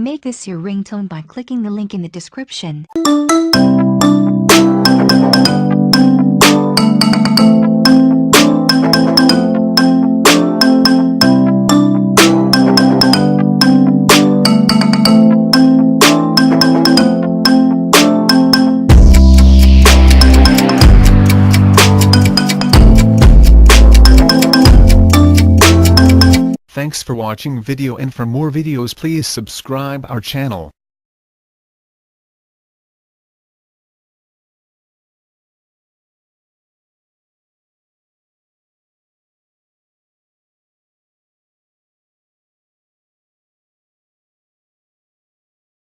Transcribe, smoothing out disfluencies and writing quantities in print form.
make this your ringtone by clicking the link in the description. Thanks for watching video, and for more videos please subscribe our channel.